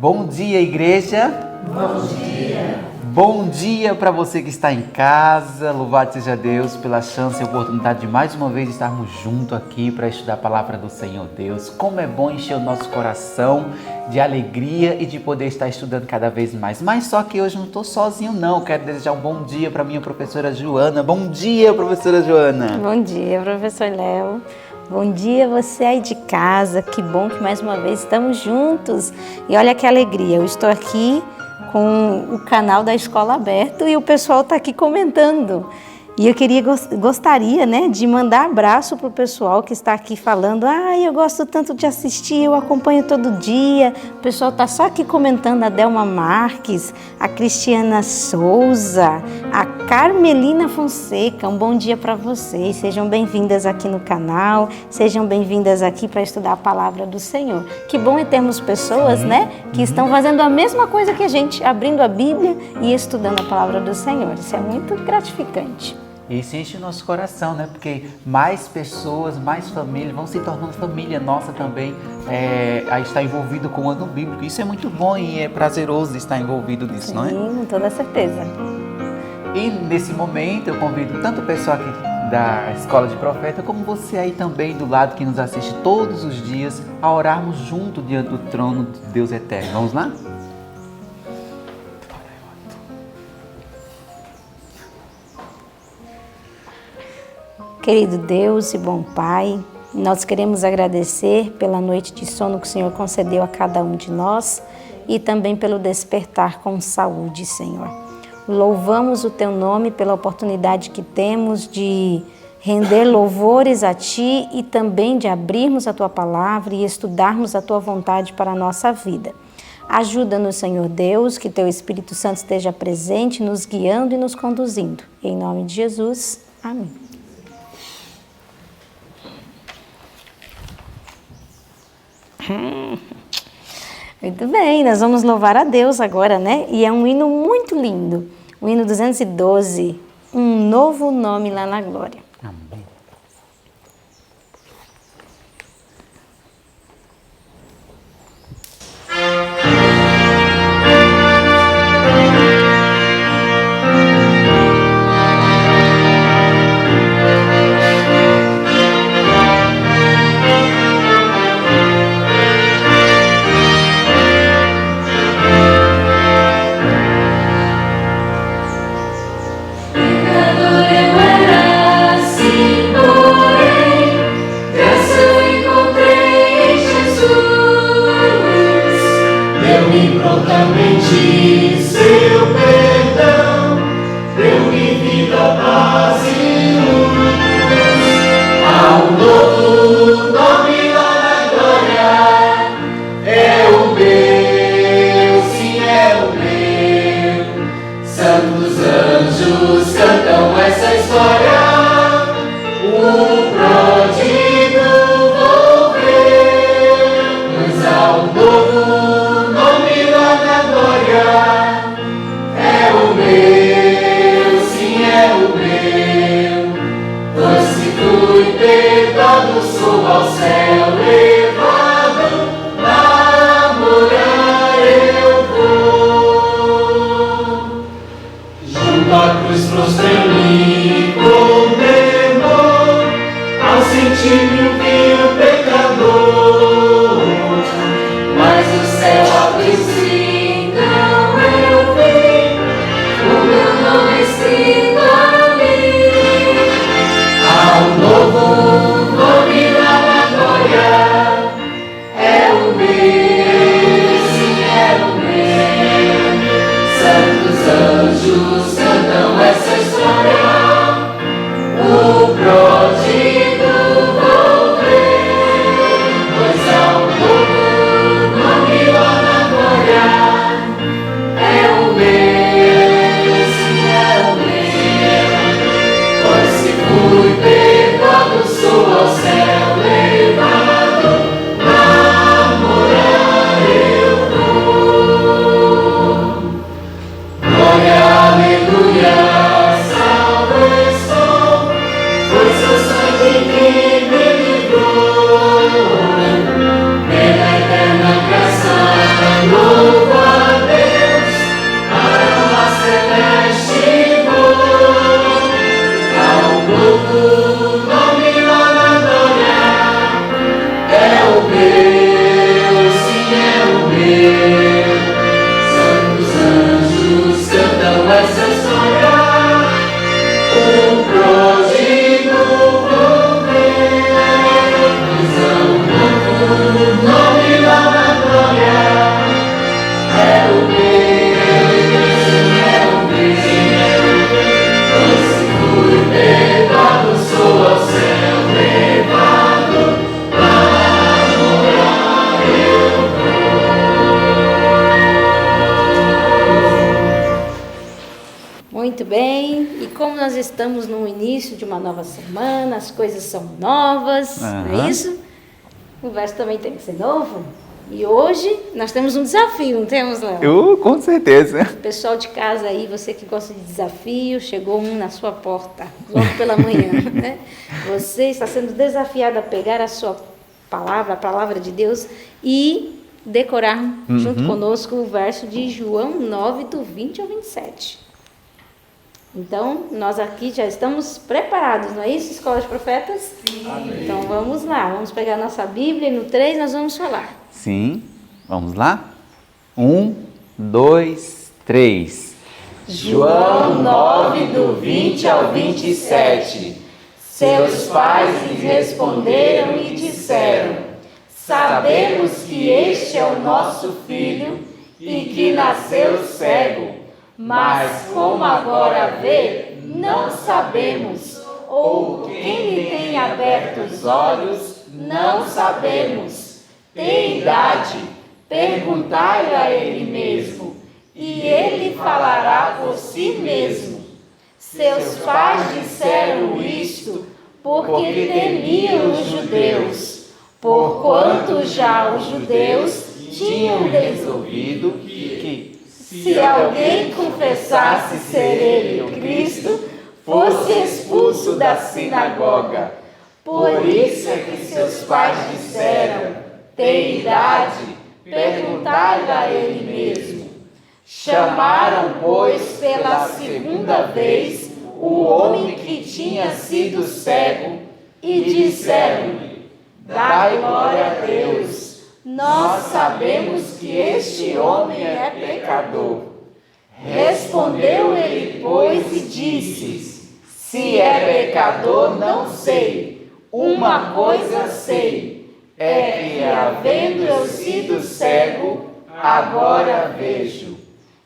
Bom dia, igreja. Bom dia. Bom dia para você que está em casa. Louvado seja Deus pela chance e oportunidade de mais uma vez estarmos juntos aqui para estudar a palavra do Senhor Deus. Como é bom encher o nosso coração de alegria e de poder estar estudando cada vez mais. Mas só que hoje não estou sozinho não. Quero desejar um bom dia para minha professora Joana. Bom dia, professora Joana. Bom dia, professor Léo. Bom dia você aí de casa. Que bom que mais uma vez estamos juntos. E olha que alegria, eu estou aqui com o canal da Escola aberto e o pessoal está aqui comentando. E eu gostaria, né, de mandar abraço para o pessoal que está aqui falando: eu gosto tanto de assistir, eu acompanho todo dia. O pessoal está só aqui comentando: a Delma Marques, a Cristiana Souza, a Carmelina Fonseca. Um bom dia para vocês, sejam bem-vindas aqui no canal, sejam bem-vindas aqui para estudar a palavra do Senhor. Que bom é termos pessoas, né, que estão fazendo a mesma coisa que a gente, abrindo a Bíblia e estudando a palavra do Senhor. Isso é muito gratificante. Isso enche o nosso coração, né? Porque mais pessoas, mais famílias vão se tornando família nossa também, a estar envolvido com o ano bíblico. Isso é muito bom e é prazeroso estar envolvido nisso, Sim, não é? Com toda certeza. E nesse momento eu convido tanto o pessoal aqui da Escola de Profeta, como você aí também do lado que nos assiste todos os dias, a orarmos junto diante do trono de Deus eterno. Vamos lá? Querido Deus e bom Pai, nós queremos agradecer pela noite de sono que o Senhor concedeu a cada um de nós e também pelo despertar com saúde, Senhor. Louvamos o Teu nome pela oportunidade que temos de render louvores a Ti e também de abrirmos a Tua palavra e estudarmos a Tua vontade para a nossa vida. Ajuda-nos, Senhor Deus, que Teu Espírito Santo esteja presente, nos guiando e nos conduzindo. Em nome de Jesus, amém. Muito bem, nós vamos louvar a Deus agora, né? E é um hino muito lindo, o hino 212, um novo nome lá na glória. Amém. Prontamente seu perdão, deu-me vida, paz e luz. Há um novo nome lá na glória, é o meu, sim é o meu. Santos anjos cantam essa história, o pródigo volveu. Mas há um novo nome lá na glória, Santos anjos cantam essa história, o pródigo volver. Visão novo, nome nova glória, é o mesmo, doce fui levado, sou ao céu levado, para morar eu vou. Muito bem, e como nós estamos no início de uma nova semana, as coisas são novas, não é isso? O verso também tem que ser novo. E hoje nós temos um desafio, não temos, Léo? Com certeza. Pessoal de casa aí, você que gosta de desafio, chegou um na sua porta, logo pela manhã, né? Você está sendo desafiado a pegar a sua palavra, a palavra de Deus, e decorar junto conosco o verso de João 9, do 20 ao 27. Então, nós aqui já estamos preparados, não é isso, Escola de Profetas? Sim. Então, vamos lá, vamos pegar a nossa Bíblia e no 3 nós vamos falar. Sim, vamos lá? 1, 2, 3. João 9, do 20 ao 27. Seus pais lhe responderam e disseram: Sabemos que este é o nosso filho e que nasceu cego, mas como agora vê, não sabemos, ou quem lhe tem aberto os olhos, não sabemos. Tem idade, perguntai a ele mesmo, e ele falará por si mesmo. Seus pais disseram isto porque temiam os judeus, porquanto já os judeus tinham resolvido que, se alguém confessasse ser ele o Cristo, fosse expulso da sinagoga. Por isso é que seus pais disseram: tem idade, perguntai a ele mesmo. Chamaram, pois, pela segunda vez o homem que tinha sido cego e disseram-lhe: dai glória a Deus, nós sabemos que este homem é pecador. Respondeu ele, pois, e disse: se é pecador, não sei. Uma coisa sei, é que, havendo eu sido cego, agora vejo.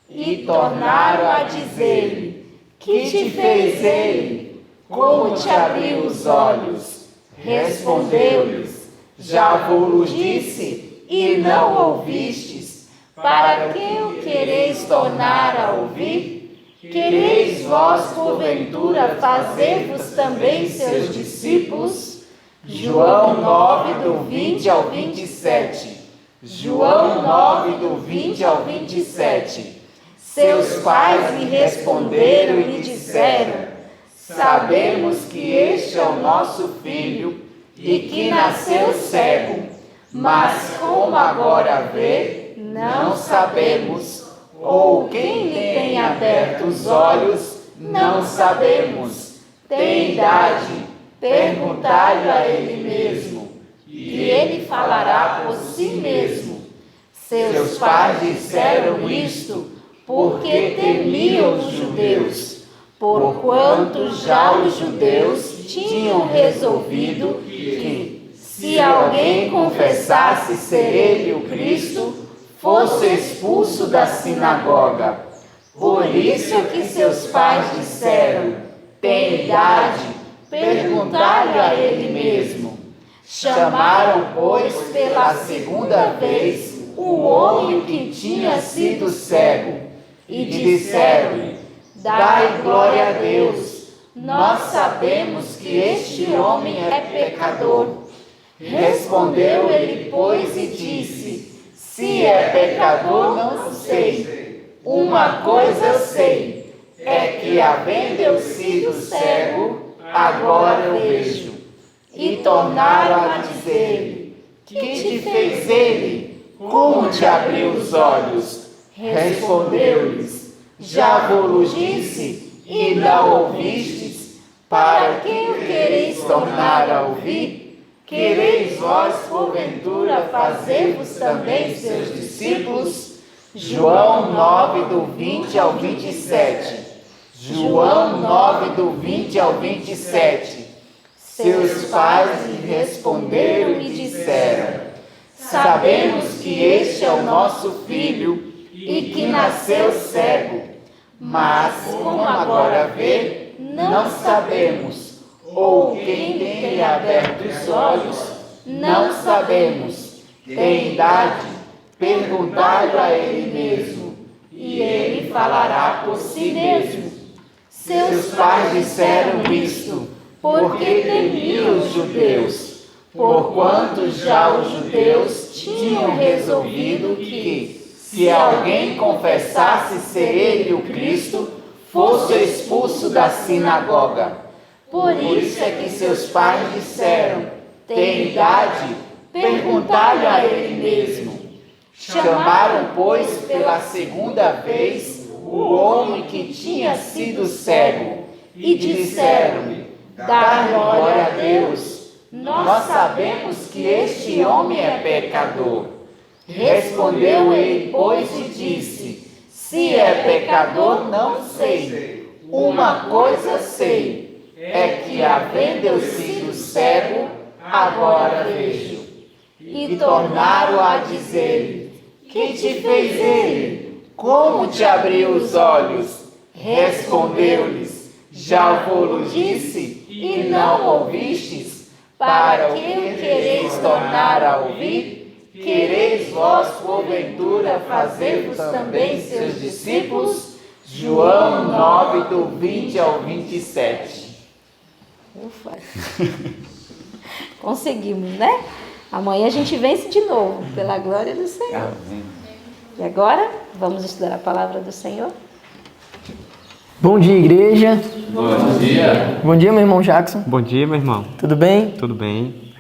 E tornaram a dizer-lhe: que te fez ele? Como te abriu os olhos? Respondeu-lhes: já vos disse, e não ouvistes. Para que o quereis tornar a ouvir? Quereis vós, porventura, fazer-vos também seus discípulos? João 9, do 20 ao 27. João 9, do 20 ao 27. Seus pais lhe responderam e lhe disseram: sabemos que este é o nosso filho e que nasceu cego, mas como agora vê, não sabemos, ou quem lhe tem aberto os olhos, não sabemos. Tem idade, perguntai a ele mesmo, e ele falará por si mesmo. Seus pais disseram isto porque temiam os judeus, porquanto já os judeus tinham resolvido que, se alguém confessasse ser ele o Cristo, fosse expulso da sinagoga. Por isso é que seus pais disseram: tem idade, perguntai a ele mesmo. Chamaram, pois, pela segunda vez o homem que tinha sido cego, e disseram-lhe: dai glória a Deus, nós sabemos que este homem é pecador. Respondeu ele, pois, e disse: se é pecador, não sei. Uma coisa eu sei, é que, havendo eu sido cego, agora eu vejo. E tornaram a dizer-lhe: que te fez ele? Como te abriu os olhos? Respondeu-lhes: já vos disse, e não ouvistes. Para que o quereis tornar a ouvir? Quereis vós, porventura, fazer-vos também seus discípulos? João 9, do 20 ao 27. João 9, do 20 ao 27. Seus pais lhe responderam e disseram: Sabemos que este é o nosso filho e que nasceu cego, mas como agora vê, não sabemos, ou quem tem aberto os olhos, não sabemos. Tem idade? Perguntai-lhe a ele mesmo, e ele falará por si mesmo. Seus pais disseram isto porque temiam os judeus, porquanto já os judeus tinham resolvido que, se alguém confessasse ser ele o Cristo, fosse expulso da sinagoga. Por isso é que seus pais disseram: Tem idade? Perguntai-lhe a ele mesmo. Chamaram, pois, pela segunda vez o homem que tinha sido cego e disseram-lhe: Dá glória a Deus, nós sabemos que este homem é pecador. Respondeu ele, pois, e disse: Se é pecador, não sei. Uma coisa sei, é que, havendo eu sido cego, agora vejo. E tornaram a dizer-lhe: Que te fez ele? Como te abriu os olhos? Respondeu-lhes: Já vos disse, e não ouvistes. Para o que quereis tornar a ouvir? Quereis vós, porventura, fazer-vos também seus discípulos? João 9, do 20 ao 27. Ufa! Conseguimos, né? Amanhã a gente vence de novo, pela glória do Senhor. Amém. E agora, vamos estudar a palavra do Senhor? Bom dia, igreja. Bom dia. Bom dia, meu irmão Jackson. Bom dia, meu irmão. Tudo bem? Tudo bem?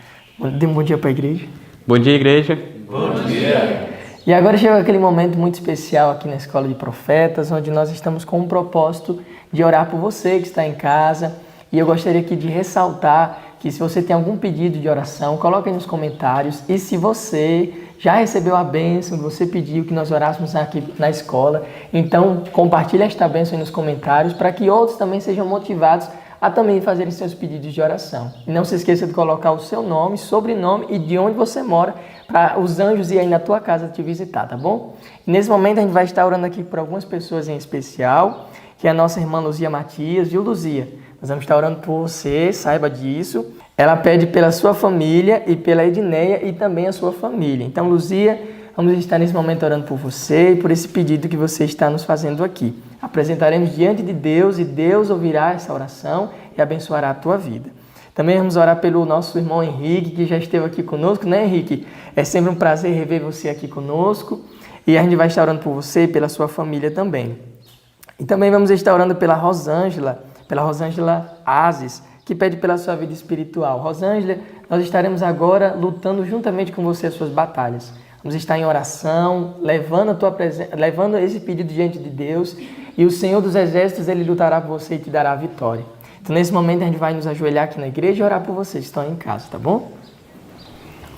Dê um bom dia para a igreja. Bom dia, igreja. Bom dia. E agora chegou aquele momento muito especial aqui na Escola de Profetas, onde nós estamos com o propósito de orar por você que está em casa. E eu gostaria aqui de ressaltar que se você tem algum pedido de oração, coloque aí nos comentários. E se você já recebeu a bênção, você pediu que nós orássemos aqui na escola, então compartilhe esta bênção aí nos comentários para que outros também sejam motivados a também fazerem seus pedidos de oração. E não se esqueça de colocar o seu nome, sobrenome e de onde você mora para os anjos ir aí na tua casa te visitar, tá bom? E nesse momento a gente vai estar orando aqui por algumas pessoas em especial, que é a nossa irmã Luzia Matias, viu, Luzia? Nós vamos estar orando por você, saiba disso. Ela pede pela sua família e pela Edneia e também a sua família. Então, Luzia, vamos estar nesse momento orando por você e por esse pedido que você está nos fazendo aqui. Apresentaremos diante de Deus e Deus ouvirá essa oração e abençoará a tua vida. Também vamos orar pelo nosso irmão Henrique, que já esteve aqui conosco, né, Henrique? É sempre um prazer rever você aqui conosco. E a gente vai estar orando por você e pela sua família também. E também vamos estar orando pela Rosângela Ases, que pede pela sua vida espiritual. Rosângela, nós estaremos agora lutando juntamente com você as suas batalhas. Vamos estar em oração, levando esse pedido diante de Deus, e o Senhor dos Exércitos, Ele lutará por você e te dará a vitória. Então, nesse momento, a gente vai nos ajoelhar aqui na igreja e orar por vocês que estão em casa, tá bom?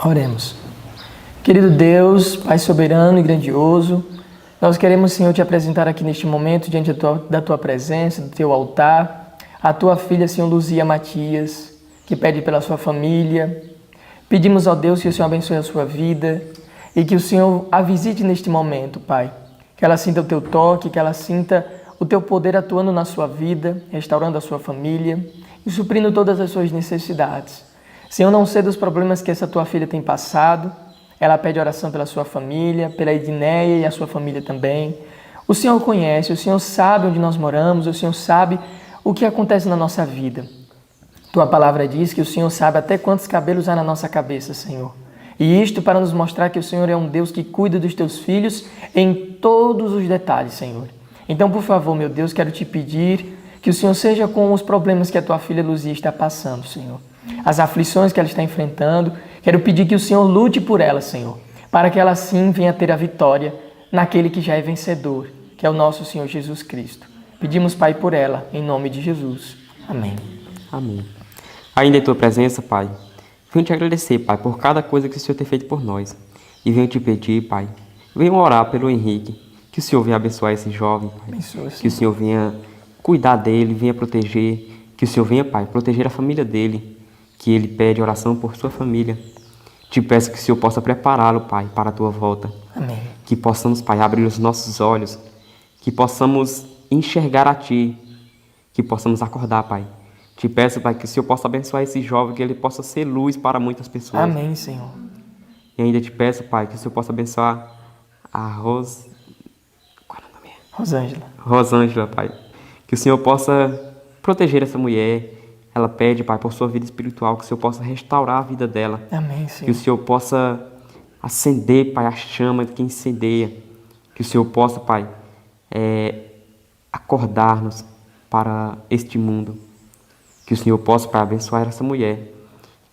Oremos. Querido Deus, Pai soberano e grandioso, nós queremos, Senhor, te apresentar aqui neste momento, diante da tua presença, do teu altar, a tua filha, Senhor, Luzia Matias, que pede pela sua família. Pedimos, ó Deus, que o Senhor abençoe a sua vida e que o Senhor a visite neste momento, Pai. Que ela sinta o teu toque, que ela sinta o teu poder atuando na sua vida, restaurando a sua família e suprindo todas as suas necessidades. Senhor, não sei dos problemas que essa tua filha tem passado. Ela pede oração pela sua família, pela Edneia e a sua família também. O Senhor conhece, o Senhor sabe onde nós moramos, o Senhor sabe o que acontece na nossa vida. Tua palavra diz que o Senhor sabe até quantos cabelos há na nossa cabeça, Senhor. E isto para nos mostrar que o Senhor é um Deus que cuida dos teus filhos em todos os detalhes, Senhor. Então, por favor, meu Deus, quero te pedir que o Senhor seja com os problemas que a tua filha Luzia está passando, Senhor. As aflições que ela está enfrentando. Quero pedir que o Senhor lute por ela, Senhor, para que ela sim venha ter a vitória naquele que já é vencedor, que é o nosso Senhor Jesus Cristo. Pedimos, Pai, por ela, em nome de Jesus. Amém. Amém. Ainda em tua presença, Pai, venho te agradecer, Pai, por cada coisa que o Senhor tem feito por nós. E venho te pedir, Pai, venho orar pelo Henrique, que o Senhor venha abençoar esse jovem, Pai. Abençoa, Que o Senhor venha cuidar dele, venha proteger, que o Senhor venha, Pai, proteger a família dele, que ele pede oração por sua família. Te peço que o Senhor possa prepará-lo, Pai, para a tua volta. Amém. Que possamos, Pai, abrir os nossos olhos, que possamos enxergar a Ti, que possamos acordar, Pai. Te peço, Pai, que o Senhor possa abençoar esse jovem, que ele possa ser luz para muitas pessoas. Amém, Senhor. E ainda te peço, Pai, que o Senhor possa abençoar a Qual é o nome? Rosângela. Rosângela, Pai. Que o Senhor possa proteger essa mulher. Ela pede, Pai, por sua vida espiritual, que o Senhor possa restaurar a vida dela. Amém, Que o Senhor. Senhor possa acender, Pai, a chama que incendeia. Que o Senhor possa, Pai, acordar-nos para este mundo. Que o Senhor possa, Pai, abençoar essa mulher.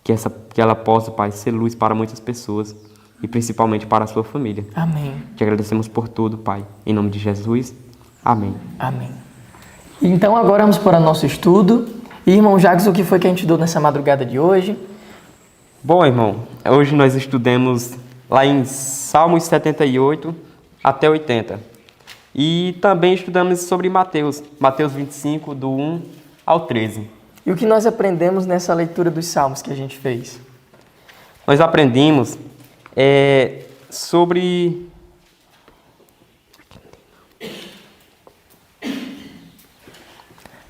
Que ela possa, Pai, ser luz para muitas pessoas. E principalmente para a sua família. Amém. Te agradecemos por tudo, Pai. Em nome de Jesus. Amém. Amém. Então agora vamos para o nosso estudo. E, irmão Jacques, o que foi que a gente estudou nessa madrugada de hoje? Bom, irmão, hoje nós estudamos lá em Salmos 78 até 80. E também estudamos sobre Mateus 25, do 1 ao 13. E o que nós aprendemos nessa leitura dos Salmos que a gente fez? Nós aprendemos sobre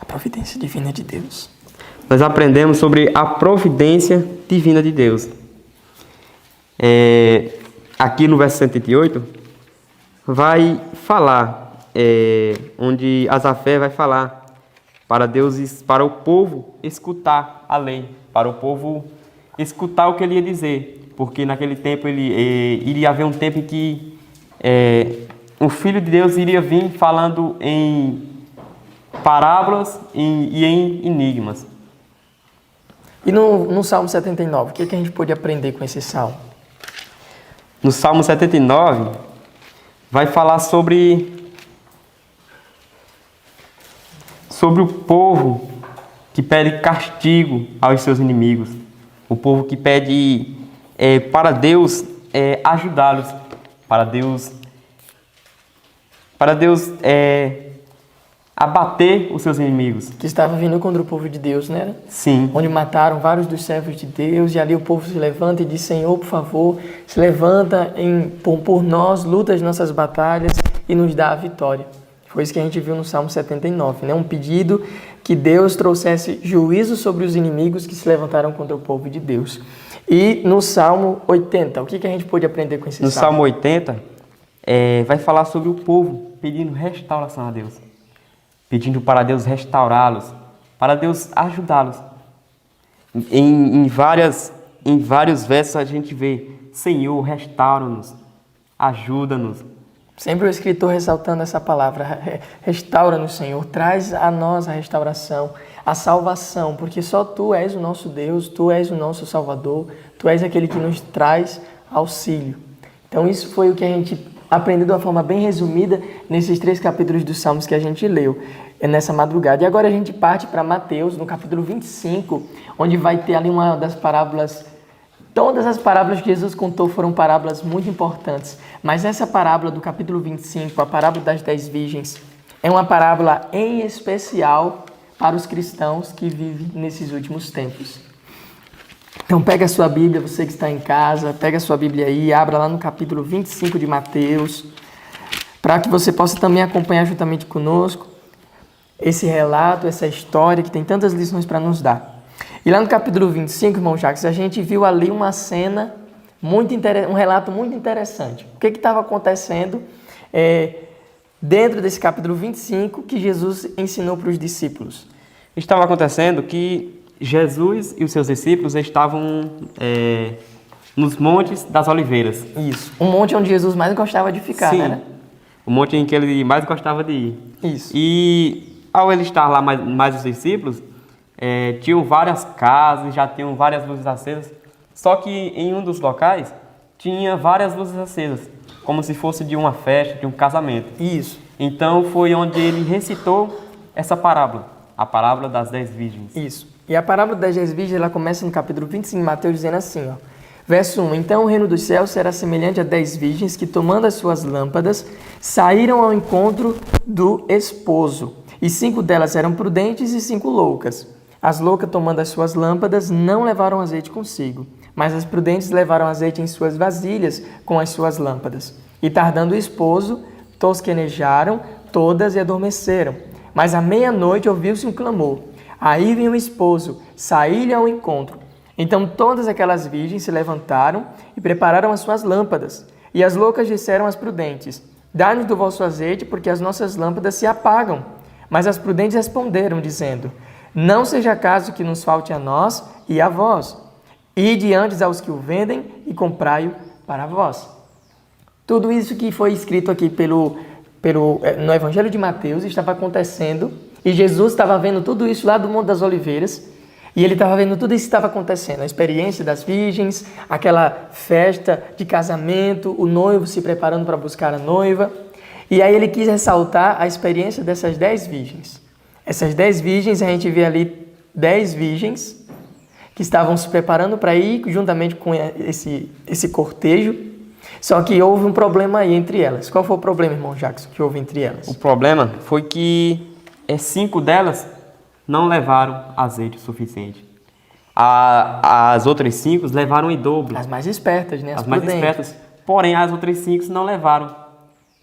A providência divina de Deus. Nós aprendemos sobre a providência divina de Deus. Aqui no verso 78, vai falar, onde Asafé vai falar para Deus, para o povo escutar a lei, para o povo escutar o que ele ia dizer, porque naquele tempo iria haver um tempo em que o Filho de Deus iria vir falando em parábolas e em enigmas. E no Salmo 79, o que a gente pôde aprender com esse salmo? No Salmo 79, vai falar sobre o povo que pede castigo aos seus inimigos. O povo que pede para Deus ajudá-los, para Deus abater os seus inimigos. Que estava vindo contra o povo de Deus, né? Sim. Onde mataram vários dos servos de Deus, e ali o povo se levanta e diz: Senhor, por favor, se levanta por nós, luta as nossas batalhas e nos dá a vitória. Foi isso que a gente viu no Salmo 79, né? Um pedido que Deus trouxesse juízo sobre os inimigos que se levantaram contra o povo de Deus. E no Salmo 80, o que a gente pôde aprender com esse salmo? No Salmo 80, vai falar sobre o povo pedindo restauração a Deus. Pedindo para Deus restaurá-los, para Deus ajudá-los. Em vários versos a gente vê: Senhor, restaura-nos, ajuda-nos. Sempre o escritor ressaltando essa palavra: restaura-nos, Senhor, traz a nós a restauração, a salvação, porque só Tu és o nosso Deus, Tu és o nosso Salvador, Tu és aquele que nos traz auxílio. Então isso foi o que a gente aprendeu de uma forma bem resumida nesses 3 capítulos dos Salmos que a gente leu nessa madrugada. E agora a gente parte para Mateus, no capítulo 25, onde vai ter ali uma das parábolas. Todas as parábolas que Jesus contou foram parábolas muito importantes, mas essa parábola do capítulo 25, a parábola das 10 virgens, é uma parábola em especial para os cristãos que vivem nesses últimos tempos. Então pega a sua Bíblia, você que está em casa, pega a sua Bíblia aí, abra lá no capítulo 25 de Mateus, para que você possa também acompanhar juntamente conosco esse relato, essa história que tem tantas lições para nos dar. E lá no capítulo 25, irmão Jacques, a gente viu ali uma cena um relato muito interessante. O que estava acontecendo dentro desse capítulo 25 que Jesus ensinou para os discípulos? Estava acontecendo que Jesus e os seus discípulos estavam nos Montes das Oliveiras. Isso, um monte onde Jesus mais gostava de ficar, Sim, né? O monte em que ele mais gostava de ir. Isso. E ao ele estar lá mais os discípulos, tinham várias casas, já tinham várias luzes acesas, só que em um dos locais tinha várias luzes acesas, como se fosse de uma festa, de um casamento. Isso. Então foi onde ele recitou essa parábola, a parábola das 10 virgens. Isso. E a parábola das 10 virgens, ela começa no capítulo 25 de Mateus, dizendo assim, ó. Verso 1. Então o reino dos céus será semelhante a 10 virgens que, tomando as suas lâmpadas, saíram ao encontro do esposo. E 5 delas eram prudentes e 5 loucas. As loucas, tomando as suas lâmpadas, não levaram azeite consigo, mas as prudentes levaram azeite em suas vasilhas com as suas lâmpadas. E tardando o esposo, tosquenejaram todas e adormeceram. Mas à meia-noite ouviu-se um clamor. Aí vinha o esposo, saí-lhe ao encontro. Então todas aquelas virgens se levantaram e prepararam as suas lâmpadas. E as loucas disseram às prudentes, dá-nos do vosso azeite, porque as nossas lâmpadas se apagam. Mas as prudentes responderam, dizendo, não seja caso que nos falte a nós e a vós. Ide antes aos que o vendem e comprai-o para vós. Tudo isso que foi escrito aqui no Evangelho de Mateus estava acontecendo e Jesus estava vendo tudo isso lá do Monte das Oliveiras e ele estava vendo tudo isso que estava acontecendo, a experiência das virgens, aquela festa de casamento, o noivo se preparando para buscar a noiva. E aí ele quis ressaltar a experiência dessas 10 virgens. Essas 10 virgens, a gente vê ali 10 virgens que estavam se preparando para ir juntamente com esse cortejo. Só que houve um problema aí entre elas. Qual foi o problema, irmão Jackson, que houve entre elas? O problema foi que 5 delas não levaram azeite suficiente. As outras 5 levaram em dobro. As mais espertas, né? As mais espertas. Porém, as outras 5 não levaram.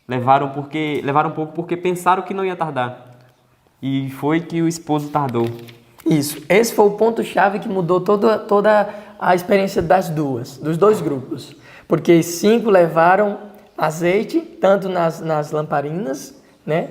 Levaram um pouco porque pensaram que não ia tardar. E foi que o esposo tardou. Isso. Esse foi o ponto-chave que mudou toda a experiência dos dois grupos. Porque 5 levaram azeite, tanto nas lamparinas, né?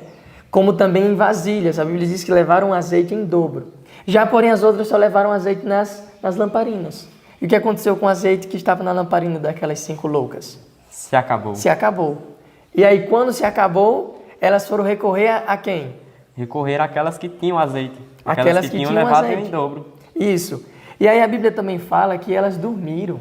Como também em vasilhas. A Bíblia diz que levaram azeite em dobro. Já, porém, as outras só levaram azeite nas lamparinas. E o que aconteceu com o azeite que estava na lamparina daquelas 5 loucas? Se acabou. Se acabou. E aí, quando se acabou, elas foram recorrer a quem? Recorrer àquelas que tinham azeite. Aquelas que tinham levado azeite. em dobro. Isso. E aí a Bíblia também fala que elas dormiram.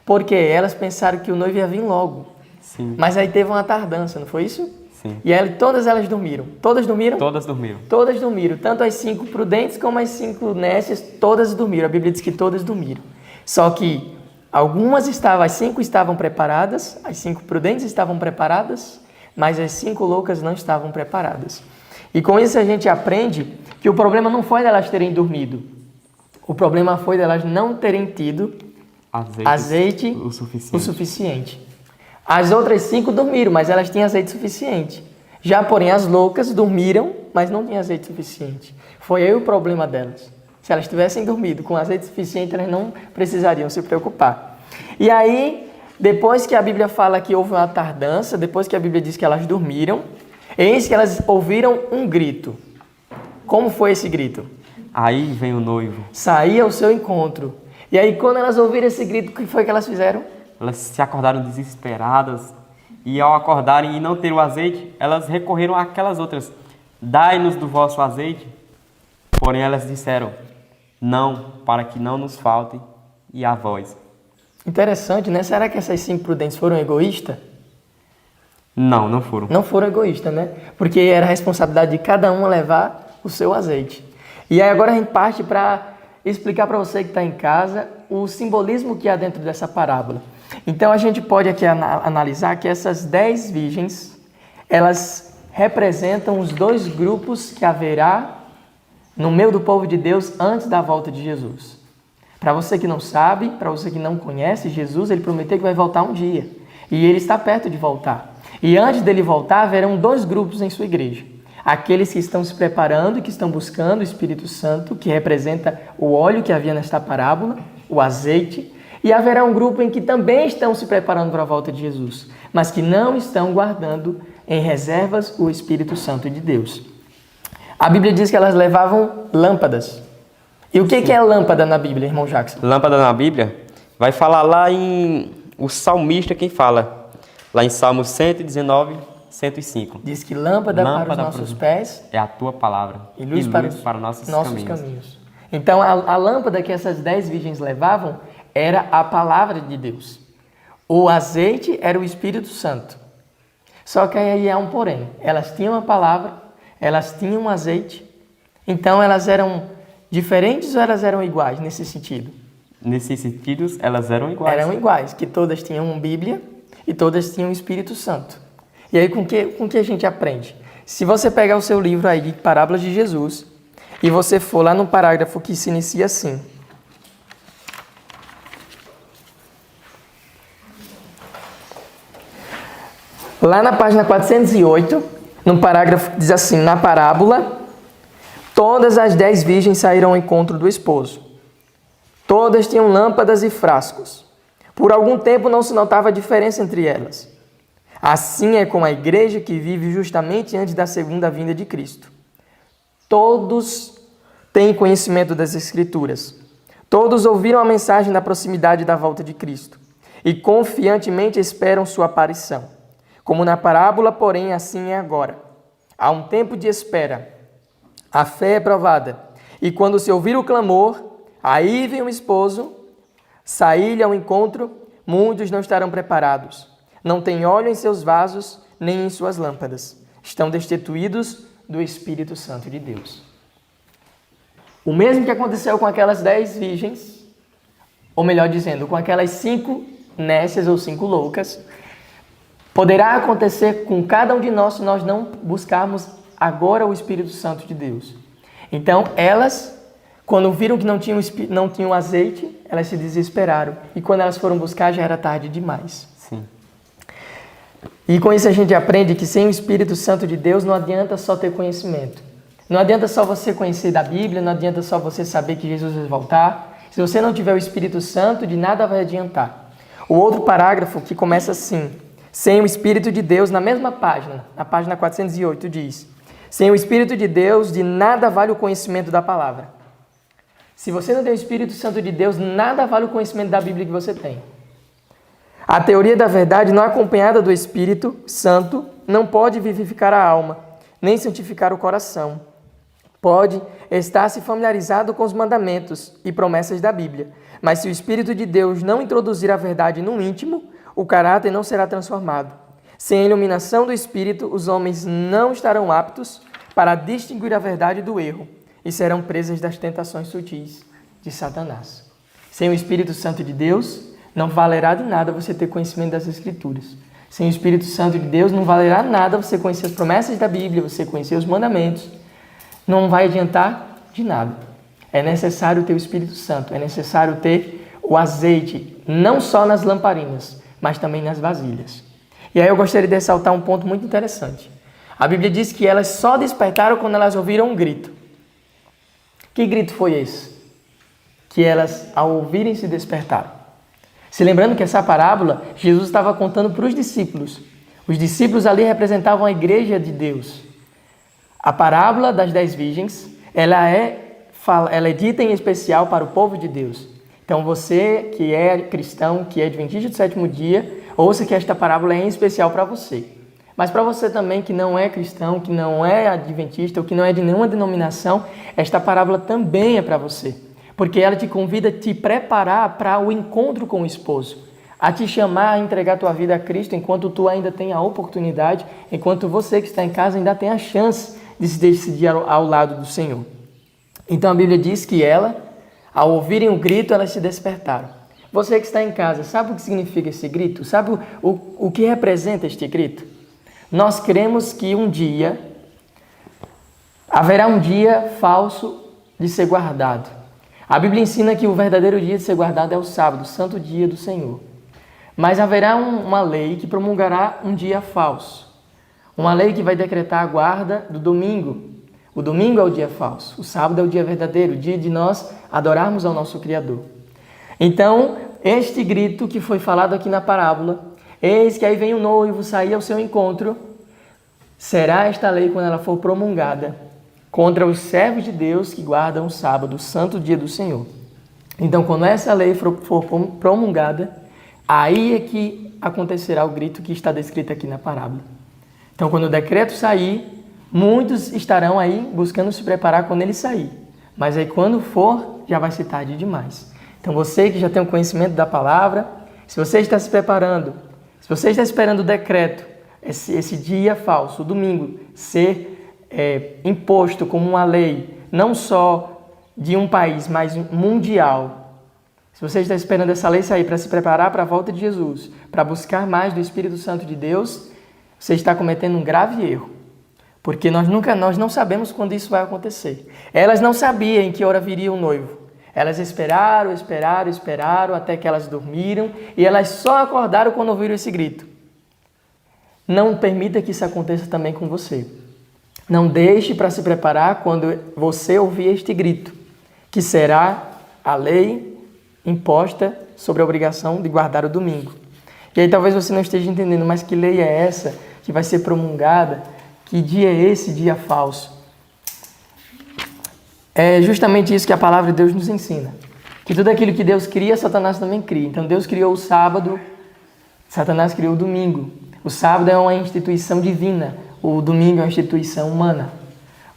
Porque elas pensaram que o noivo ia vir logo. Sim. Mas aí teve uma tardança, não foi isso? Sim. E aí todas elas dormiram. Todas dormiram? Todas dormiram. Todas dormiram. Tanto as 5 prudentes como as 5 nécias, todas dormiram. A Bíblia diz que todas dormiram. Só que as 5 estavam preparadas, as 5 prudentes estavam preparadas, mas as 5 loucas não estavam preparadas. E com isso a gente aprende que o problema não foi delas terem dormido. O problema foi delas não terem tido azeite o suficiente. As outras 5 dormiram, mas elas tinham azeite suficiente. Já, porém, as loucas dormiram, mas não tinham azeite suficiente. Foi aí o problema delas. Se elas tivessem dormido com azeite suficiente, elas não precisariam se preocupar. E aí, depois que a Bíblia fala que houve uma tardança, depois que a Bíblia diz que elas dormiram, eis que elas ouviram um grito. Como foi esse grito? Aí vem o noivo. Saía ao seu encontro. E aí, quando elas ouviram esse grito, o que foi que elas fizeram? Elas se acordaram desesperadas. E ao acordarem e não ter o azeite, elas recorreram àquelas outras. Dai-nos do vosso azeite. Porém, elas disseram, não, para que não nos falte, e a vós. Interessante, né? Será que essas 5 prudentes foram egoístas? Não, não foram. Não foram egoístas, né? Porque era a responsabilidade de cada uma levar o seu azeite. E aí agora a gente parte para explicar para você que está em casa o simbolismo que há dentro dessa parábola. Então a gente pode aqui analisar que essas 10 virgens, elas representam os 2 grupos que haverá no meio do povo de Deus antes da volta de Jesus. Para você que não sabe, para você que não conhece Jesus, ele prometeu que vai voltar um dia. E ele está perto de voltar. E antes dele voltar, haverão 2 grupos em sua igreja. Aqueles que estão se preparando e que estão buscando o Espírito Santo, que representa o óleo que havia nesta parábola, o azeite. E haverá um grupo em que também estão se preparando para a volta de Jesus, mas que não estão guardando em reservas o Espírito Santo de Deus. A Bíblia diz que elas levavam lâmpadas. E o que é lâmpada na Bíblia, irmão Jackson? Lâmpada na Bíblia vai falar lá em... O salmista quem fala. Lá em Salmo 119, 105. Diz que lâmpada para os nossos pés é a tua palavra. E luz para os nossos caminhos. Então, a lâmpada que essas 10 virgens levavam era a palavra de Deus. O azeite era o Espírito Santo. Só que aí há um porém. Elas tinham a palavra, elas tinham azeite, então elas eram diferentes ou elas eram iguais nesse sentido? Nesses sentidos, elas eram iguais. Eram iguais, que todas tinham uma Bíblia e todas tinham o Espírito Santo. E aí com que a gente aprende? Se você pegar o seu livro aí de Parábolas de Jesus e você for lá no parágrafo que se inicia assim: lá na página 408, no parágrafo diz assim: na parábola, todas as 10 virgens saíram ao encontro do esposo. Todas tinham lâmpadas e frascos. Por algum tempo não se notava diferença entre elas. Assim é com a igreja que vive justamente antes da segunda vinda de Cristo. Todos têm conhecimento das Escrituras. Todos ouviram a mensagem da proximidade da volta de Cristo e confiantemente esperam sua aparição. Como na parábola, porém, assim é agora. Há um tempo de espera. A fé é provada. E quando se ouvir o clamor, aí vem o esposo, sair-lhe ao encontro, muitos não estarão preparados. Não têm óleo em seus vasos, nem em suas lâmpadas. Estão destituídos do Espírito Santo de Deus. O mesmo que aconteceu com aquelas 10 virgens, ou melhor dizendo, com aquelas 5 nécias ou 5 loucas, poderá acontecer com cada um de nós se nós não buscarmos agora o Espírito Santo de Deus. Então, elas, quando viram que não tinham azeite, elas se desesperaram. E quando elas foram buscar, já era tarde demais. Sim. E com isso a gente aprende que sem o Espírito Santo de Deus não adianta só ter conhecimento. Não adianta só você conhecer da Bíblia, não adianta só você saber que Jesus vai voltar. Se você não tiver o Espírito Santo, de nada vai adiantar. O outro parágrafo que começa assim: sem o Espírito de Deus, na mesma página, na página 408, diz: sem o Espírito de Deus, de nada vale o conhecimento da palavra. Se você não tem o Espírito Santo de Deus, nada vale o conhecimento da Bíblia que você tem. A teoria da verdade não acompanhada do Espírito Santo não pode vivificar a alma, nem santificar o coração. Pode estar se familiarizado com os mandamentos e promessas da Bíblia, mas se o Espírito de Deus não introduzir a verdade no íntimo, o caráter não será transformado. Sem a iluminação do Espírito, os homens não estarão aptos para distinguir a verdade do erro e serão presas das tentações sutis de Satanás. Sem o Espírito Santo de Deus, não valerá de nada você ter conhecimento das Escrituras. Sem o Espírito Santo de Deus, não valerá nada você conhecer as promessas da Bíblia, você conhecer os mandamentos. Não vai adiantar de nada. É necessário ter o Espírito Santo, é necessário ter o azeite, não só nas lamparinas, mas também nas vasilhas. E aí eu gostaria de ressaltar um ponto muito interessante. A Bíblia diz que elas só despertaram quando elas ouviram um grito. Que grito foi esse? Que elas, ao ouvirem, se despertaram. Se lembrando que essa parábola, Jesus estava contando para os discípulos. Os discípulos ali representavam a igreja de Deus. A parábola das 10 virgens, ela é dita em especial para o povo de Deus. Então você que é cristão, que é adventista do sétimo dia, ouça que esta parábola é em especial para você. Mas para você também que não é cristão, que não é adventista ou que não é de nenhuma denominação, esta parábola também é para você. Porque ela te convida a te preparar para o encontro com o esposo, a te chamar a entregar a tua vida a Cristo enquanto tu ainda tem a oportunidade, enquanto você que está em casa ainda tem a chance de se decidir ao lado do Senhor. Então a Bíblia diz que ao ouvirem o grito, elas se despertaram. Você que está em casa, sabe o que significa esse grito? Sabe o que representa este grito? Nós cremos que haverá um dia falso de ser guardado. A Bíblia ensina que o verdadeiro dia de ser guardado é o sábado, o santo dia do Senhor. Mas haverá uma lei que promulgará um dia falso. Uma lei que vai decretar a guarda do domingo. O domingo é o dia falso, o sábado é o dia verdadeiro, o dia de nós adorarmos ao nosso Criador. Então, este grito que foi falado aqui na parábola, eis que aí vem o noivo sair ao seu encontro, será esta lei quando ela for promulgada contra os servos de Deus que guardam o sábado, o santo dia do Senhor. Então, quando essa lei for promulgada, aí é que acontecerá o grito que está descrito aqui na parábola. Então, quando o decreto sair, muitos estarão aí buscando se preparar quando ele sair. Mas aí quando for, já vai ser tarde demais. Então você que já tem o conhecimento da palavra, se você está se preparando, se você está esperando o decreto, esse dia falso, o domingo, ser imposto como uma lei, não só de um país mais mundial, se você está esperando essa lei sair para se preparar para a volta de Jesus, para buscar mais do Espírito Santo de Deus, você está cometendo um grave erro. Porque nós não sabemos quando isso vai acontecer. Elas não sabiam em que hora viria o noivo. Elas esperaram até que elas dormiram e elas só acordaram quando ouviram esse grito. Não permita que isso aconteça também com você. Não deixe para se preparar quando você ouvir este grito, que será a lei imposta sobre a obrigação de guardar o domingo. E aí talvez você não esteja entendendo, mas que lei é essa que vai ser promulgada? Que dia é esse dia falso? É justamente isso que a palavra de Deus nos ensina. Que tudo aquilo que Deus cria, Satanás também cria. Então Deus criou o sábado, Satanás criou o domingo. O sábado é uma instituição divina, o domingo é uma instituição humana.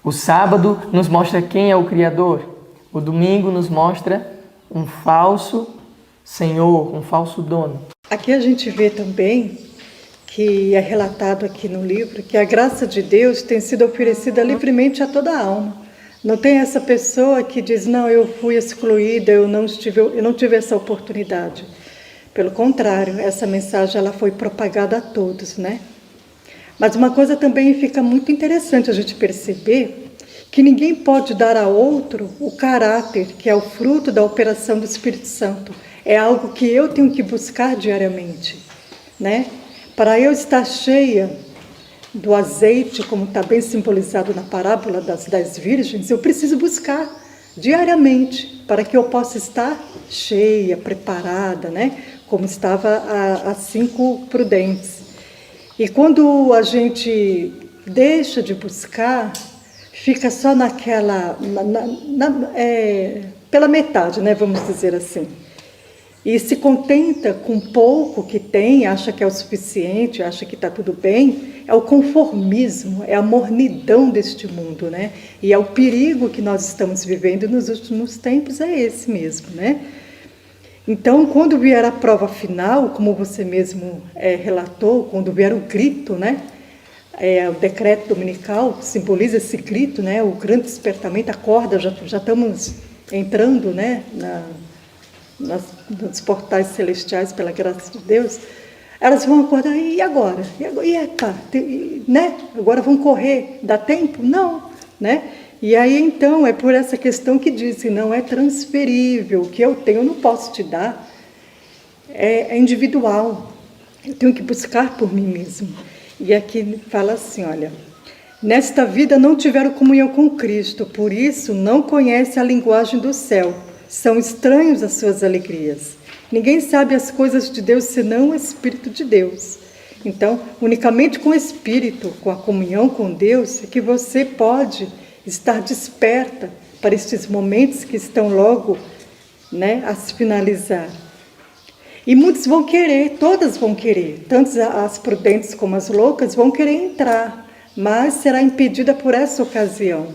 O sábado nos mostra quem é o Criador. O domingo nos mostra um falso senhor, um falso dono. Aqui a gente vê também que é relatado aqui no livro que a graça de Deus tem sido oferecida livremente a toda a alma. Não tem essa pessoa que diz, não, eu fui excluída, eu não tive essa oportunidade. Pelo contrário, essa mensagem ela foi propagada a todos, né? Mas uma coisa também fica muito interessante a gente perceber, que ninguém pode dar a outro o caráter, que é o fruto da operação do Espírito Santo. É algo que eu tenho que buscar diariamente, né? Para eu estar cheia do azeite, como está bem simbolizado na parábola das 10 virgens, eu preciso buscar diariamente, para que eu possa estar cheia, preparada, né? Como estava as 5 prudentes. E quando a gente deixa de buscar, fica só naquela, pela metade, né? Vamos dizer assim. E se contenta com pouco que tem, acha que é o suficiente, acha que está tudo bem, é o conformismo, é a mornidão deste mundo, né? E é o perigo que nós estamos vivendo nos últimos tempos, é esse mesmo, né? Então, quando vier a prova final, como você mesmo relatou, quando vier o grito, né? O decreto dominical simboliza esse grito, né? O grande despertamento, acorda, já estamos entrando, né? Nos portais celestiais, pela graça de Deus, elas vão acordar, e agora? Né? Agora vão correr, dá tempo? Não, né? E aí, então, é por essa questão que diz que não é transferível, o que eu tenho eu não posso te dar, é individual, eu tenho que buscar por mim mesmo. E aqui fala assim, olha, nesta vida não tiveram comunhão com Cristo, por isso não conhece a linguagem do céu, são estranhos às suas alegrias. Ninguém sabe as coisas de Deus senão o Espírito de Deus. Então, unicamente com o Espírito, com a comunhão com Deus, é que você pode estar desperta para estes momentos que estão logo, né, a se finalizar. E muitos vão querer, todas vão querer, tanto as prudentes como as loucas vão querer entrar, mas será impedida por essa ocasião.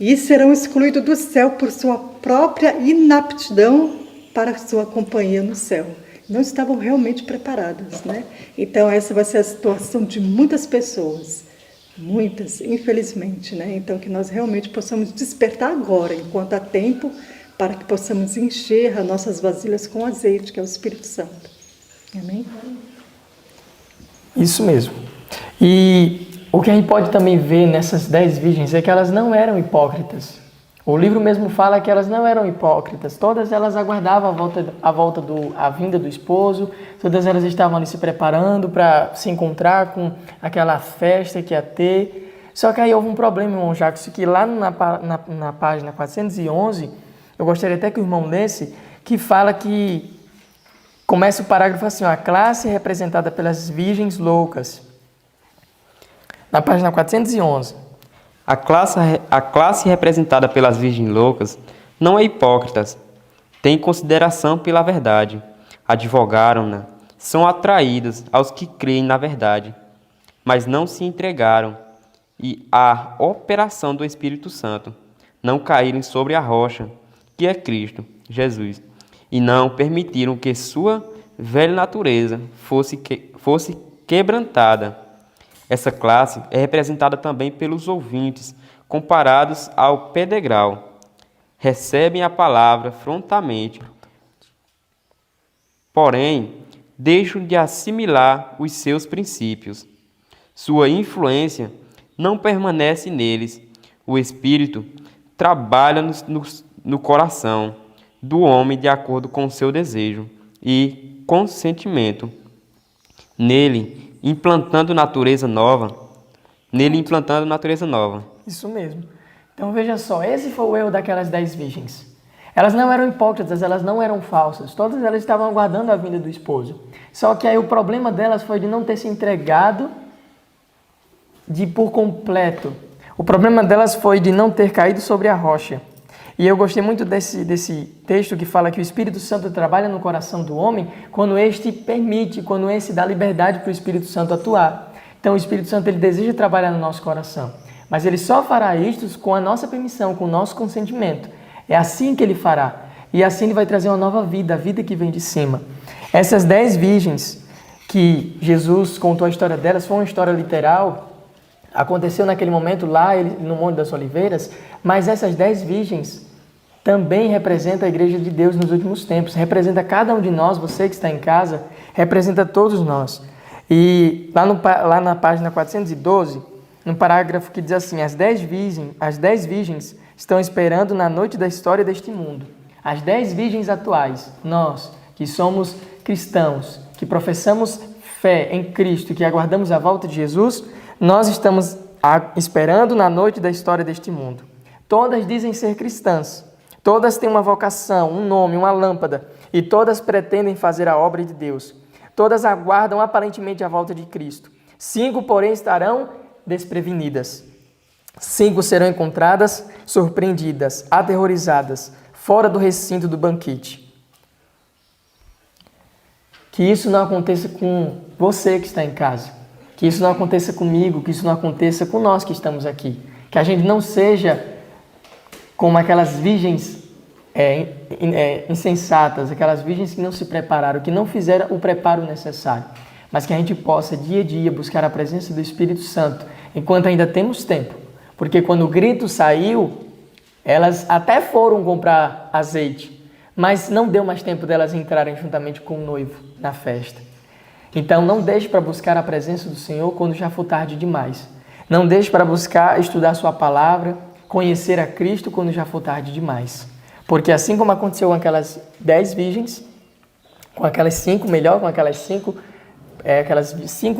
E serão excluídos do céu por sua própria inaptidão para a sua companhia no céu. Não estavam realmente preparadas, né? Então essa vai ser a situação de muitas pessoas, muitas, infelizmente, né? Então que nós realmente possamos despertar agora, enquanto há tempo, para que possamos encher as nossas vasilhas com azeite, que é o Espírito Santo. Amém? Isso mesmo. E o que a gente pode também ver nessas 10 virgens é que elas não eram hipócritas. O livro mesmo fala que elas não eram hipócritas. Todas elas aguardavam a vinda do esposo. Todas elas estavam ali se preparando para se encontrar com aquela festa que ia ter. Só que aí houve um problema, irmão Jacques, que lá na página 411, eu gostaria até que o irmão lesse, que fala que começa o parágrafo assim, ó, a classe representada pelas virgens loucas. Na página 411. A classe representada pelas virgens loucas não é hipócrita, tem consideração pela verdade, advogaram-na, são atraídas aos que creem na verdade, mas não se entregaram e à operação do Espírito Santo, não caíram sobre a rocha, que é Cristo, Jesus, e não permitiram que sua velha natureza fosse quebrantada. Essa classe é representada também pelos ouvintes, comparados ao pedregal, recebem a palavra prontamente, porém, deixam de assimilar os seus princípios. Sua influência não permanece neles. O Espírito trabalha no coração do homem de acordo com o seu desejo e consentimento, nele implantando natureza nova. Isso mesmo. Então veja só, esse foi o erro daquelas 10 virgens. Elas não eram hipócritas, elas não eram falsas, todas elas estavam aguardando a vinda do esposo. Só que aí o problema delas foi de não ter se entregado por completo. O problema delas foi de não ter caído sobre a rocha. E eu gostei muito desse texto que fala que o Espírito Santo trabalha no coração do homem quando este permite, quando este dá liberdade para o Espírito Santo atuar. Então o Espírito Santo ele deseja trabalhar no nosso coração, mas ele só fará isto com a nossa permissão, com o nosso consentimento. É assim que ele fará. E assim ele vai trazer uma nova vida, a vida que vem de cima. Essas 10 virgens que Jesus contou a história delas, foi uma história literal, aconteceu naquele momento lá no Monte das Oliveiras, mas essas 10 virgens também representam a Igreja de Deus nos últimos tempos, representa cada um de nós, você que está em casa, representa todos nós. E lá na página 412, no parágrafo que diz assim, as 10 virgens estão esperando na noite da história deste mundo. As 10 virgens atuais, nós que somos cristãos, que professamos fé em Cristo, que aguardamos a volta de Jesus, nós estamos esperando na noite da história deste mundo. Todas dizem ser cristãs, todas têm uma vocação, um nome, uma lâmpada, e todas pretendem fazer a obra de Deus. Todas aguardam aparentemente a volta de Cristo. 5, porém, estarão desprevenidas. 5 serão encontradas surpreendidas, aterrorizadas, fora do recinto do banquete. Que isso não aconteça com você que está em casa. Que isso não aconteça comigo, que isso não aconteça com nós que estamos aqui. Que a gente não seja como aquelas virgens insensatas, aquelas virgens que não se prepararam, que não fizeram o preparo necessário. Mas que a gente possa, dia a dia, buscar a presença do Espírito Santo, enquanto ainda temos tempo. Porque quando o grito saiu, elas até foram comprar azeite, mas não deu mais tempo delas entrarem juntamente com o noivo na festa. Então não deixe para buscar a presença do Senhor quando já for tarde demais. Não deixe para buscar estudar sua palavra, conhecer a Cristo quando já for tarde demais. Porque assim como aconteceu com aquelas 10 virgens, com aquelas 5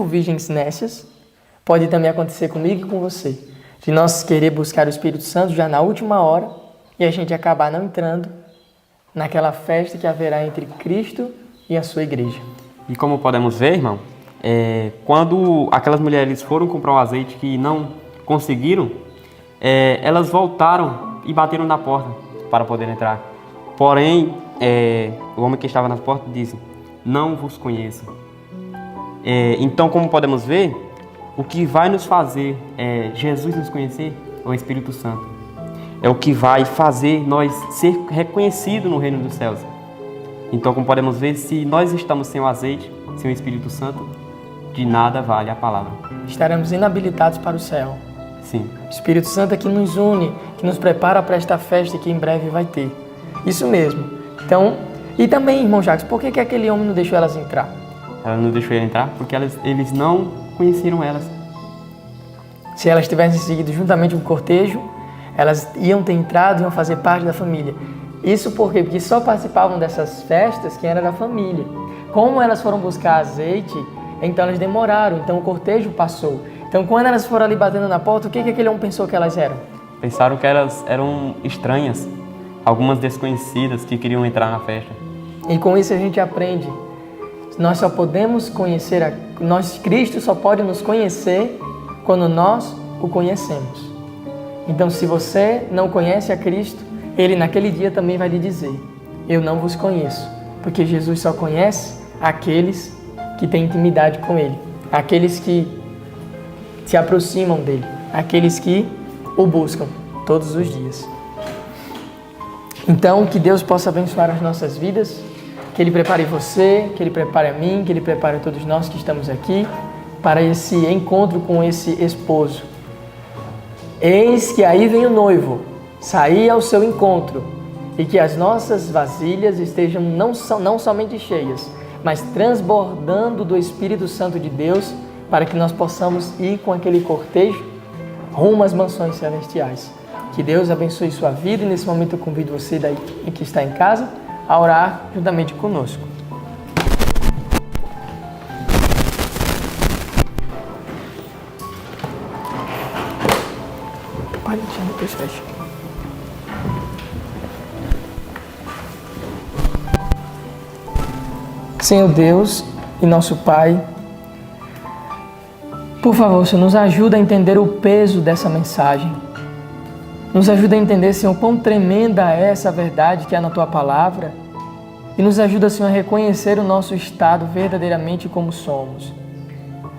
virgens nécias, pode também acontecer comigo e com você. De nós querer buscar o Espírito Santo já na última hora e a gente acabar não entrando naquela festa que haverá entre Cristo e a sua igreja. E como podemos ver, irmão, quando aquelas mulheres foram comprar um azeite que não conseguiram, elas voltaram e bateram na porta para poder entrar. Porém, o homem que estava na porta disse, não vos conheço. Então, como podemos ver, o que vai nos fazer Jesus nos conhecer é o Espírito Santo. É o que vai fazer nós ser reconhecidos no reino dos céus. Então, como podemos ver, se nós estamos sem o azeite, sem o Espírito Santo, de nada vale a palavra. Estaremos inabilitados para o céu. Sim. O Espírito Santo é que nos une, que nos prepara para esta festa que em breve vai ter. Isso mesmo. Então, e também, irmão Jacques, por que aquele homem não deixou elas entrar? Ela não deixou ele entrar porque eles não conheceram elas. Se elas tivessem seguido juntamente com o cortejo, elas iam ter entrado e iam fazer parte da família. Isso por quê? Porque só participavam dessas festas quem era da família. Como elas foram buscar azeite, então elas demoraram, então o cortejo passou. Então quando elas foram ali batendo na porta, o que aquele homem pensou que elas eram? Pensaram que elas eram estranhas, algumas desconhecidas que queriam entrar na festa. E com isso a gente aprende. Nós só podemos conhecer, Cristo só pode nos conhecer quando nós o conhecemos. Então se você não conhece a Cristo, Ele naquele dia também vai lhe dizer, eu não vos conheço, porque Jesus só conhece aqueles que têm intimidade com Ele, aqueles que se aproximam dEle, aqueles que o buscam todos os dias. Então, que Deus possa abençoar as nossas vidas, que Ele prepare você, que Ele prepare a mim, que Ele prepare a todos nós que estamos aqui para esse encontro com esse esposo. Eis que aí vem o noivo, sair ao seu encontro e que as nossas vasilhas estejam não somente cheias, mas transbordando do Espírito Santo de Deus, para que nós possamos ir com aquele cortejo rumo às mansões celestiais. Que Deus abençoe sua vida e nesse momento eu convido você daí que está em casa a orar juntamente conosco. Pode deixar, depois fecha. Senhor Deus e nosso Pai, por favor, Senhor, nos ajuda a entender o peso dessa mensagem. Nos ajuda a entender, Senhor, quão tremenda é essa verdade que há na Tua Palavra. E nos ajuda, Senhor, a reconhecer o nosso estado verdadeiramente como somos.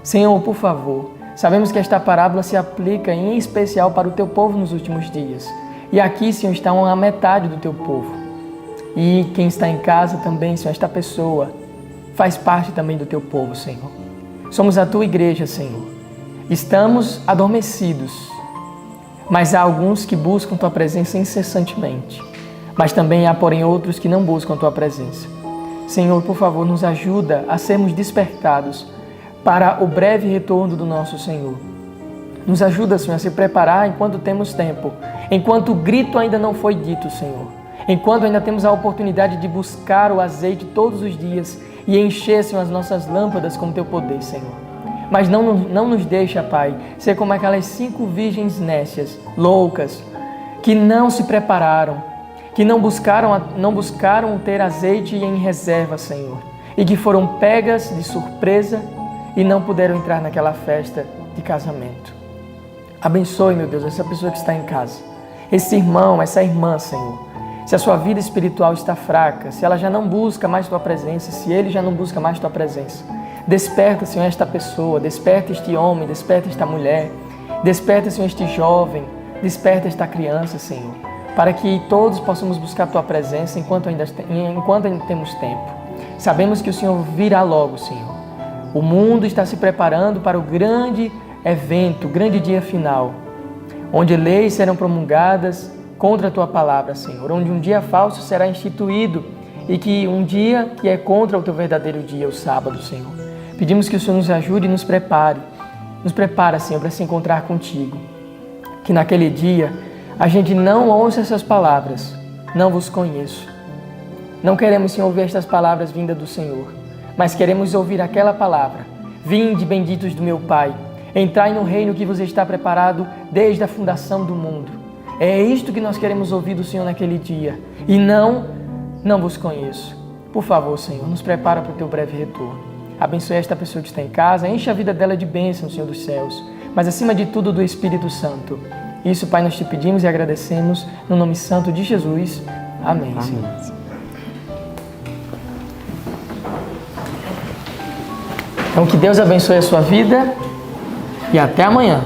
Senhor, por favor, sabemos que esta parábola se aplica em especial para o Teu povo nos últimos dias. E aqui, Senhor, está a metade do Teu povo. E quem está em casa também, Senhor, esta pessoa faz parte também do Teu povo, Senhor. Somos a Tua igreja, Senhor. Estamos adormecidos, mas há alguns que buscam Tua presença incessantemente. Mas também há, porém, outros que não buscam Tua presença. Senhor, por favor, nos ajuda a sermos despertados para o breve retorno do nosso Senhor. Nos ajuda, Senhor, a se preparar enquanto temos tempo, enquanto o grito ainda não foi dito, Senhor. Enquanto ainda temos a oportunidade de buscar o azeite todos os dias e encher, Senhor, as nossas lâmpadas com Teu poder, Senhor. Mas não nos deixa, Pai, ser como aquelas 5 virgens nécias, loucas, que não se prepararam, que não buscaram ter azeite em reserva, Senhor, e que foram pegas de surpresa e não puderam entrar naquela festa de casamento. Abençoe, meu Deus, essa pessoa que está em casa, esse irmão, essa irmã, Senhor. Se a sua vida espiritual está fraca, se ela já não busca mais Tua presença, se ele já não busca mais Tua presença, desperta, Senhor, esta pessoa, desperta este homem, desperta esta mulher, desperta, Senhor, este jovem, desperta esta criança, Senhor, para que todos possamos buscar Tua presença enquanto ainda temos tempo. Sabemos que o Senhor virá logo, Senhor. O mundo está se preparando para o grande evento, o grande dia final, onde leis serão promulgadas contra a Tua palavra, Senhor, onde um dia falso será instituído e que um dia que é contra o Teu verdadeiro dia, o sábado, Senhor. Pedimos que o Senhor nos ajude e nos prepare. Nos prepara, Senhor, para se encontrar contigo. Que naquele dia a gente não ouça essas palavras, não vos conheço. Não queremos, Senhor, ouvir estas palavras vindas do Senhor, mas queremos ouvir aquela palavra: vinde, benditos do meu Pai, entrai no reino que vos está preparado desde a fundação do mundo. É isto que nós queremos ouvir do Senhor naquele dia. E não vos conheço. Por favor, Senhor, nos prepara para o Teu breve retorno. Abençoe esta pessoa que está em casa, enche a vida dela de bênção, Senhor dos céus, mas acima de tudo do Espírito Santo. Isso, Pai, nós te pedimos e agradecemos no nome santo de Jesus. Amém. Amém. Senhor. Então, que Deus abençoe a sua vida e até amanhã.